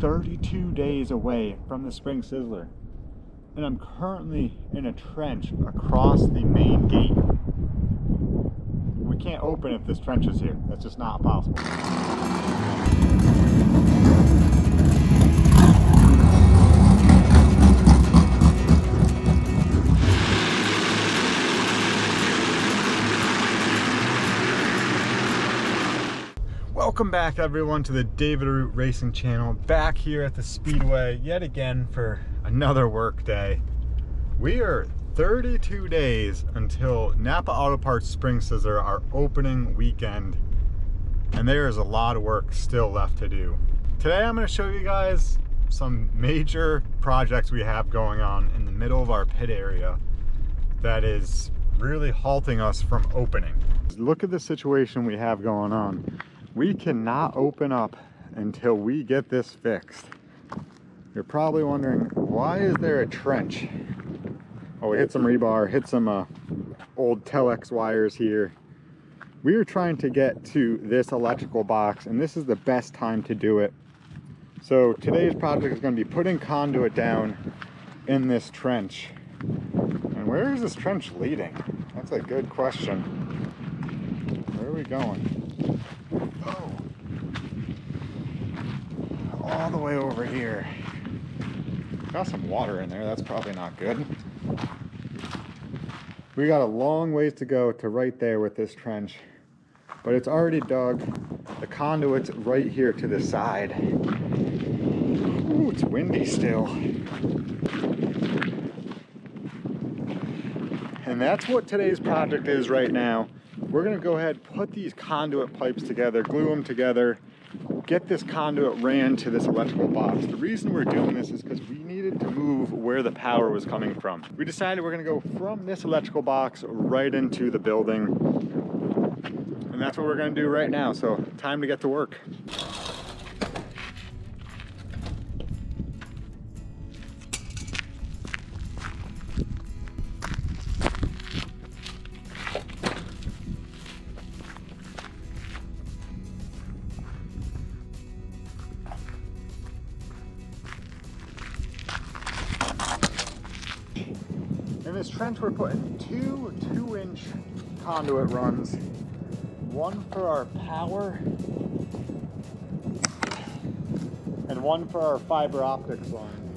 32 days away from the Spring Sizzler, and I'm currently in a trench across the main gate. We can't open if this trench is here. That's just not possible. Welcome back everyone to the David Root Racing channel, back here at the Speedway yet again for another work day. We are 32 days until NAPA Auto Parts Spring Sizzler, our opening weekend, and there is a lot of work still left to do. Today I'm going to show you guys some major projects we have going on in the middle of our pit area that is really halting us from opening. Look at the situation we have going on. We cannot open up until we get this fixed. You're probably wondering, why is there a trench? Oh, we hit some rebar, hit some old Telex wires here. We are trying to get to this electrical box, and this is the best time to do it. So today's project is going to be putting conduit down in this trench. And where is this trench leading? That's a good question. Where are we going? Oh, all the way over here. Got some water in there, that's probably not good. We got a long ways to go to right there with this trench, but it's already dug. The conduit's right here to the side. Ooh, it's windy still. And that's what today's project is right now. We're going to go ahead, put these conduit pipes together, glue them together, get this conduit ran to this electrical box. The reason we're doing this is because we needed to move where the power was coming from. We decided we're going to go from this electrical box right into the building. And that's what we're going to do right now. So time to get to work. In this trench, we're putting two 2-inch conduit runs, one for our power and one for our fiber optics line.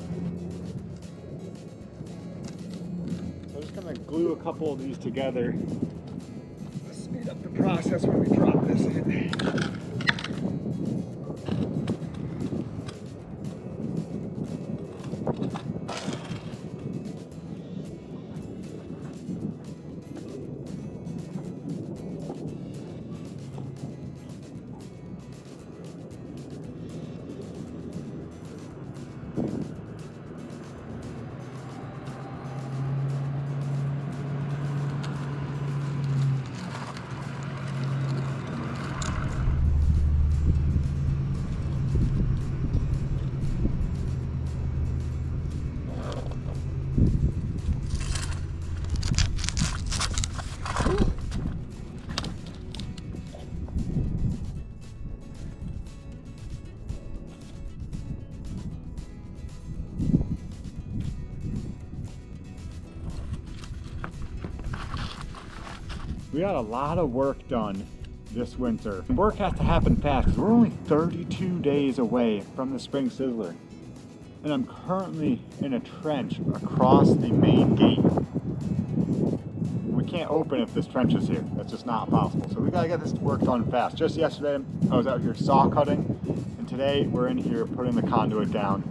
So I'm just going to glue a couple of these together to speed up the process when we drop this in. We got a lot of work done this winter. Work has to happen fast because we're only 32 days away from the Spring Sizzler. And I'm currently in a trench across the main gate. We can't open if this trench is here. That's just not possible. So we gotta get this work done fast. Just yesterday, I was out here saw cutting, and today we're in here putting the conduit down.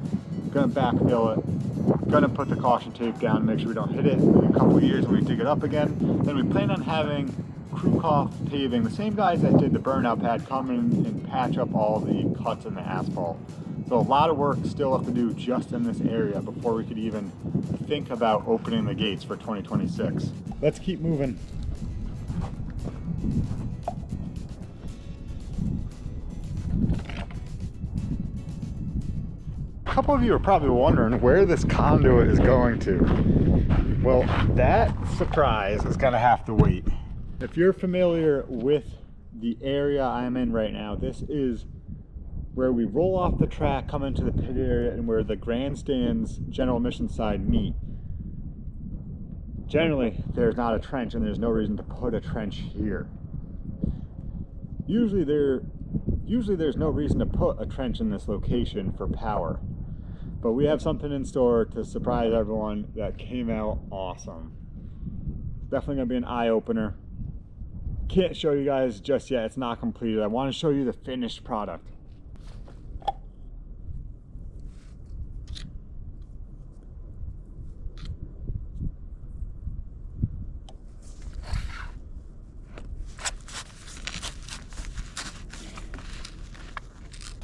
Gonna backfill it. Gonna put the caution tape down to make sure we don't hit it in a couple of years when we dig it up again. Then we plan on having Crew Paving, the same guys that did the burnout pad, come in and patch up all the cuts in the asphalt. So a lot of work still left to do just in this area before we could even think about opening the gates for 2026. Let's keep moving. A couple of you are probably wondering where this conduit is going to. Well, that surprise is gonna have to wait. If you're familiar with the area I'm in right now, this is where we roll off the track, come into the pit area, and where the grandstands general admission side meet. Generally, there's not a trench, and there's no reason to put a trench here. Usually there's no reason to put a trench in this location for power. But we have something in store to surprise everyone that came out awesome. Definitely gonna be an eye-opener. Can't show you guys just yet, it's not completed. I want to show you the finished product.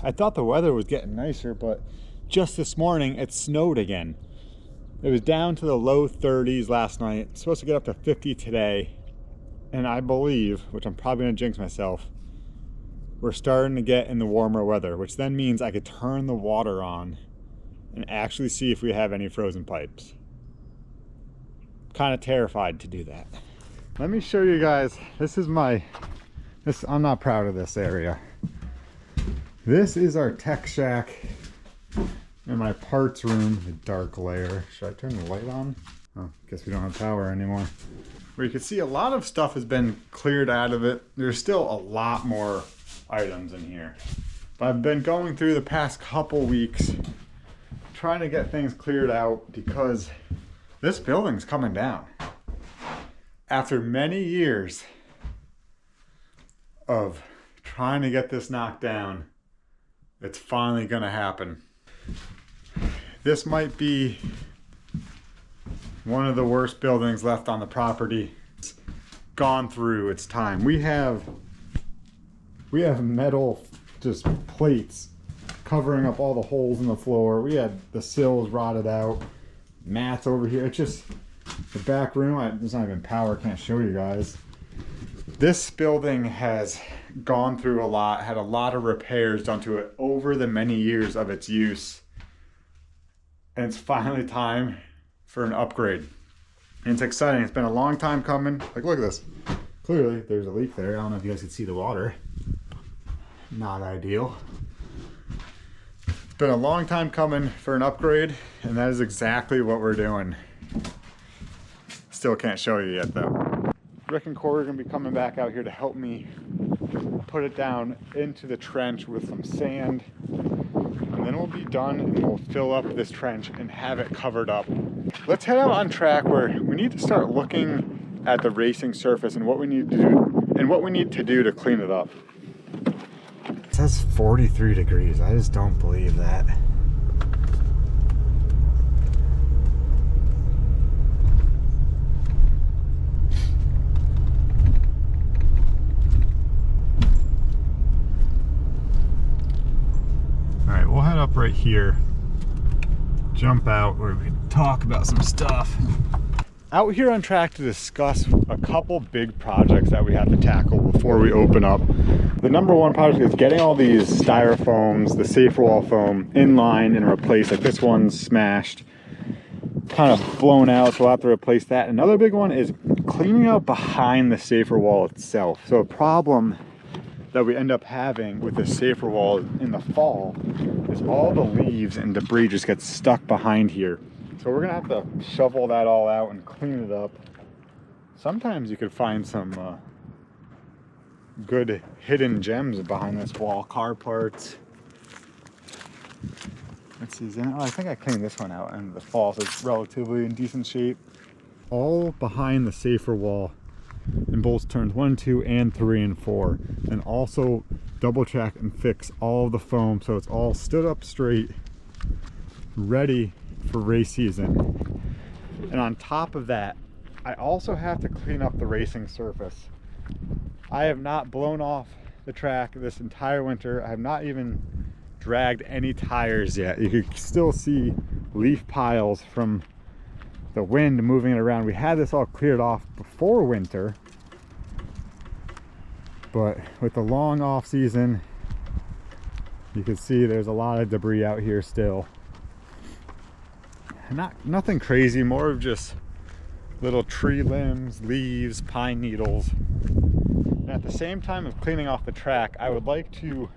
I thought the weather was getting nicer, but just this morning it snowed again. It was down to the low 30s last night. It's supposed to get up to 50 today. And I believe, which I'm probably gonna jinx myself, we're starting to get in the warmer weather, which then means I could turn the water on and actually see if we have any frozen pipes. Kind of terrified to do that. Let me show you guys, I'm not proud of this area. This is our tech shack in my parts room, the dark layer. Should I turn the light on? Oh, guess we don't have power anymore. Where you can see a lot of stuff has been cleared out of it. There's still a lot more items in here. But I've been going through the past couple weeks trying to get things cleared out because this building's coming down. After many years of trying to get this knocked down, it's finally gonna happen. This might be one of the worst buildings left on the property. It's gone through its time. We have metal just plates covering up all the holes in the floor. We had the sills rotted out, mats over here. It's just the back room. There's not even power, can't show you guys. This building has gone through a lot, had a lot of repairs done to it over the many years of its use. And it's finally time for an upgrade. And it's exciting. It's been a long time coming. Like, look at this. Clearly, there's a leak there. I don't know if you guys can see the water. Not ideal. It's been a long time coming for an upgrade, and that is exactly what we're doing. Still can't show you yet, though. Rick and Corey are going to be coming back out here to help me put it down into the trench with some sand. And then we'll be done and we'll fill up this trench and have it covered up. Let's head out on track where we need to start looking at the racing surface and what we need to do to clean it up. It says 43 degrees. I just don't believe that. We'll head up right here, jump out where we can talk about some stuff. Out here on track to discuss a couple big projects that we have to tackle before we open up. The number one project is getting all these styrofoams, the safer wall foam, in line and replaced. Like this one's smashed, kind of blown out, so we'll have to replace that. Another big one is cleaning out behind the safer wall itself. So a problem that we end up having with the safer wall in the fall is all the leaves and debris just get stuck behind here. So we're gonna have to shovel that all out and clean it up. Sometimes you could find some good hidden gems behind this wall. Car parts. Let's see, I think I cleaned this one out in the fall, so it's relatively in decent shape. All behind the safer wall in bolts turns 1, 2, and 3, and 4, and also double check and fix all of the foam so it's all stood up straight, ready for race season. And on top of that, I also have to clean up the racing surface. I have not blown off the track this entire winter. I have not even dragged any tires yet. You can still see leaf piles from the wind moving it around. We had this all cleared off before winter, but with the long off season, you can see there's a lot of debris out here still. Nothing crazy, more of just little tree limbs, leaves, pine needles. And at the same time of cleaning off the track, I would like to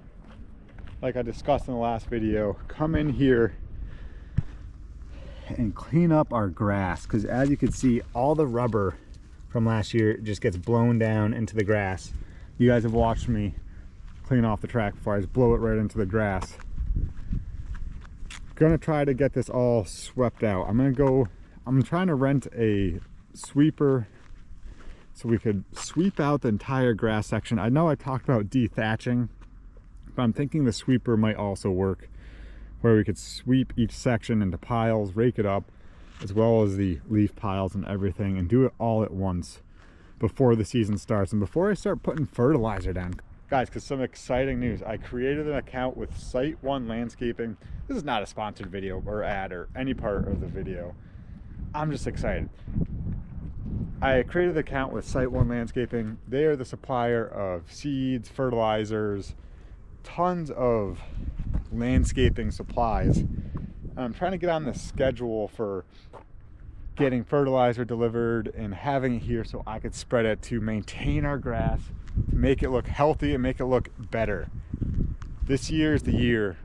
like I discussed in the last video, come in here and clean up our grass, because as you can see, all the rubber from last year just gets blown down into the grass. You guys have watched me clean off the track before. I just blow it right into the grass. Gonna try to get this all swept out. I'm trying to rent a sweeper so we could sweep out the entire grass section. I know I talked about dethatching, but I'm thinking the sweeper might also work, where we could sweep each section into piles, rake it up, as well as the leaf piles and everything, and do it all at once before the season starts and before I start putting fertilizer down. Guys, because some exciting news. I created an account with Site One Landscaping. This is not a sponsored video or ad or any part of the video. I'm just excited. I created the account with Site One Landscaping. They are the supplier of seeds, fertilizers, tons of landscaping supplies. And I'm trying to get on the schedule for getting fertilizer delivered and having it here so I could spread it to maintain our grass, to make it look healthy and make it look better. This year is the year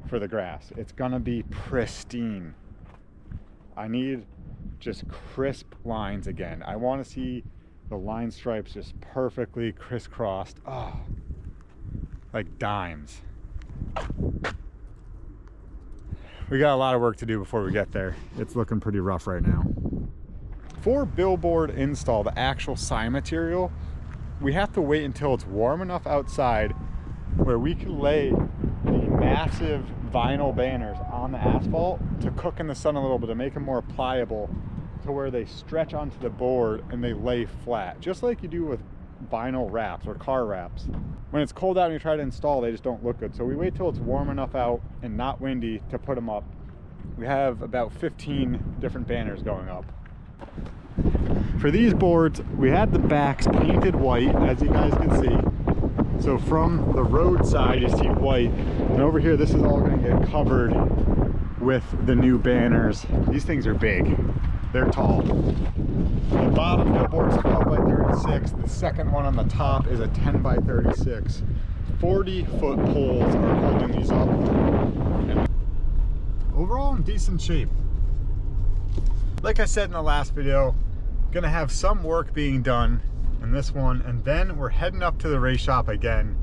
for the grass. It's gonna be pristine. I need just crisp lines again. I want to see the line stripes just perfectly crisscrossed. Oh, like dimes. We got a lot of work to do before we get there. It's looking pretty rough right now. For billboard install, the actual sign material, we have to wait until it's warm enough outside where we can lay the massive vinyl banners on the asphalt to cook in the sun a little bit, to make them more pliable, to where they stretch onto the board and they lay flat, just like you do with vinyl wraps or car wraps. When it's cold out and you try to install, they just don't look good. So we wait till it's warm enough out and not windy to put them up. We have about 15 different banners going up. For these boards, we had the backs painted white, as you guys can see. So from the road side, you see white, and over here, this is all going to get covered with the new banners. These things are big. They're tall. The bottom billboard's 12 by 36. The second one on the top is a 10 by 36. 40-foot poles are holding these up. And overall, in decent shape. Like I said in the last video, gonna have some work being done in this one, and then we're heading up to the race shop again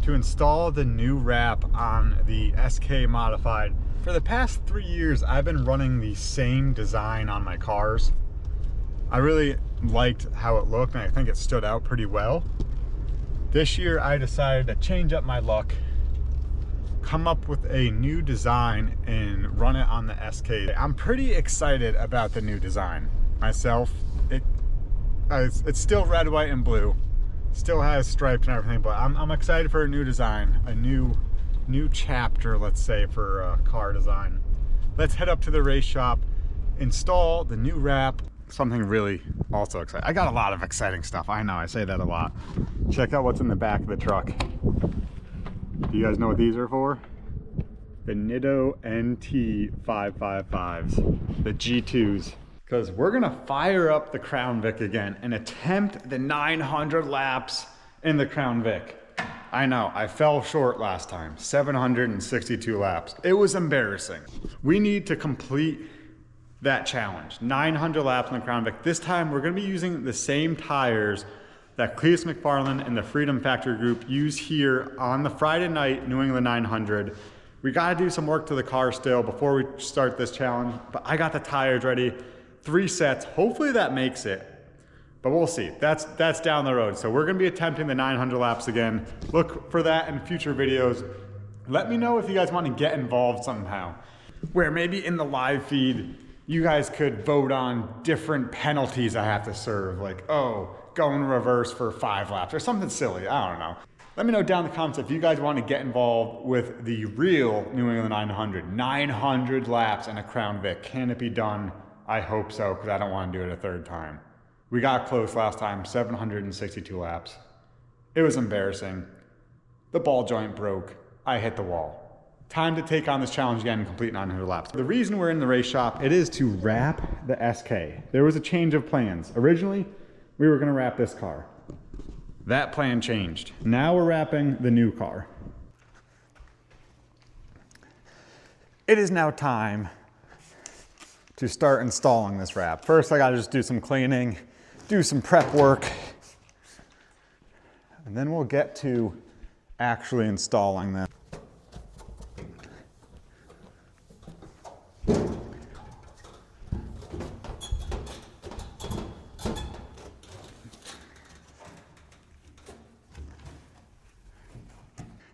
to install the new wrap on the SK Modified. For the past 3 years, I've been running the same design on my cars. I really liked how it looked, and I think it stood out pretty well. This year, I decided to change up my look, come up with a new design, and run it on the SK. I'm pretty excited about the new design myself. It's still red, white, and blue. Still has stripes and everything, but I'm excited for a new design, a new chapter, let's say, for car design. Let's head up to the race shop, install the new wrap. Something really also exciting. I got a lot of exciting stuff. I know, I say that a lot. Check out what's in the back of the truck. Do you guys know what these are for? The Nitto NT 555s, the G2s. Because we're gonna fire up the Crown Vic again and attempt the 900 laps in the Crown Vic. I know, I fell short last time, 762 laps. It was embarrassing. We need to complete that challenge, 900 laps in the Crown Vic. This time we're gonna be using the same tires that Cletus McFarland and the Freedom Factory Group use here on the Friday night New England 900. We gotta do some work to the car still before we start this challenge, but I got the tires ready. 3 sets, hopefully that makes it, but we'll see. That's down the road. So we're gonna be attempting the 900 laps again. Look for that in future videos. Let me know if you guys want to get involved somehow, where maybe in the live feed, you guys could vote on different penalties I have to serve, like, oh, go in reverse for 5 laps or something silly, I don't know. Let me know down in the comments if you guys want to get involved with the real New England 900. 900 laps in a Crown Vic. Can it be done? I hope so, because I don't want to do it a third time. We got close last time, 762 laps. It was embarrassing. The ball joint broke. I hit the wall. Time to take on this challenge again and complete 900 laps. The reason we're in the race shop, it is to wrap the SK. There was a change of plans. Originally, we were going to wrap this car. That plan changed. Now we're wrapping the new car. it is now time to start installing this wrap. First, I gotta just do some cleaning, do some prep work, and then we'll get to actually installing this.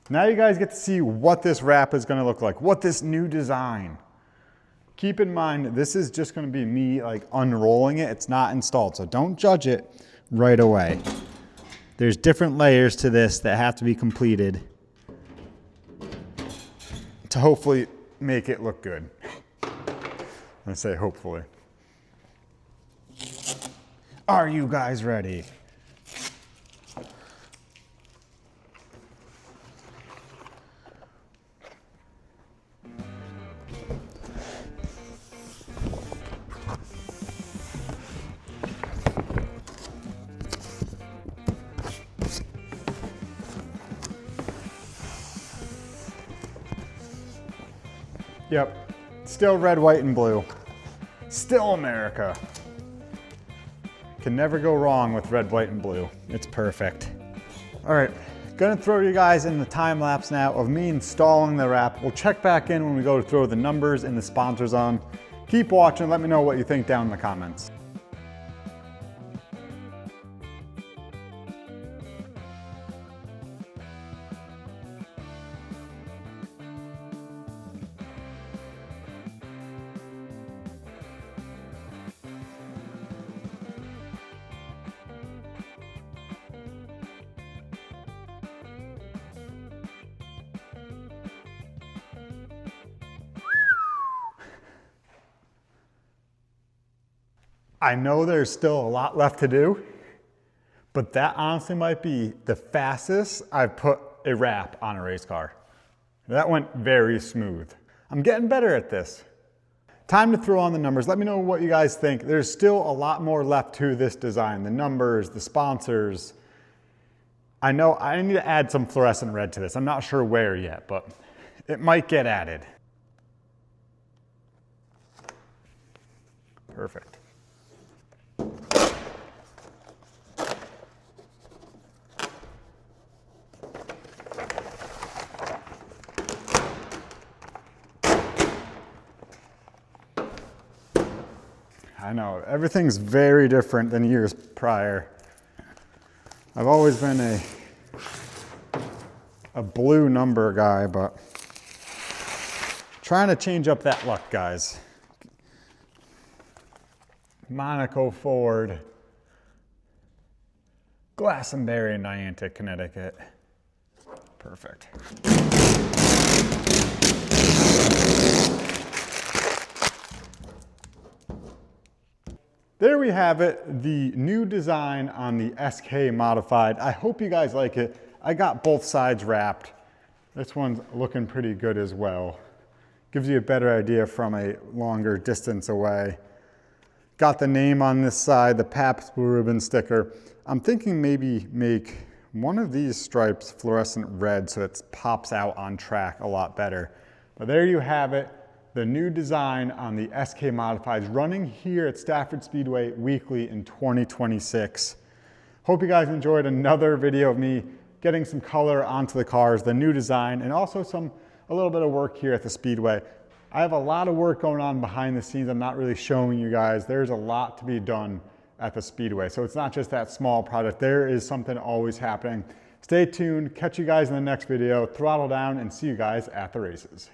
Now you guys get to see what this wrap is gonna look like, what this new design. Keep in mind, this is just gonna be me like unrolling it. It's not installed, so don't judge it right away. There's different layers to this that have to be completed to hopefully make it look good. I say hopefully. Are you guys ready? Yep, still red, white, and blue. Still America. Can never go wrong with red, white, and blue. It's perfect. All right, gonna throw you guys in the time lapse now of me installing the wrap. We'll check back in when we go to throw the numbers and the sponsors on. Keep watching, let me know what you think down in the comments. I know there's still a lot left to do, but that honestly might be the fastest I've put a wrap on a race car. That went very smooth. I'm getting better at this. Time to throw on the numbers. Let me know what you guys think. There's still a lot more left to this design. The numbers, the sponsors. I know I need to add some fluorescent red to this. I'm not sure where yet, but it might get added. Perfect. I know, everything's very different than years prior. I've always been a blue number guy, but trying to change up that luck, guys. Monaco Ford, Glastonbury, Niantic, Connecticut. Perfect. There we have it, the new design on the SK Modified. I hope you guys like it. I got both sides wrapped. This one's looking pretty good as well. Gives you a better idea from a longer distance away. Got the name on this side, the Pabst Blue Ribbon sticker. I'm thinking maybe make one of these stripes fluorescent red so it pops out on track a lot better. But there you have it. The new design on the SK Modifieds running here at Stafford Speedway weekly in 2026. Hope you guys enjoyed another video of me getting some color onto the cars, the new design, and also a little bit of work here at the Speedway. I have a lot of work going on behind the scenes I'm not really showing you guys. There's a lot to be done at the Speedway. So it's not just that small project. There is something always happening. Stay tuned, catch you guys in the next video, throttle down, and see you guys at the races.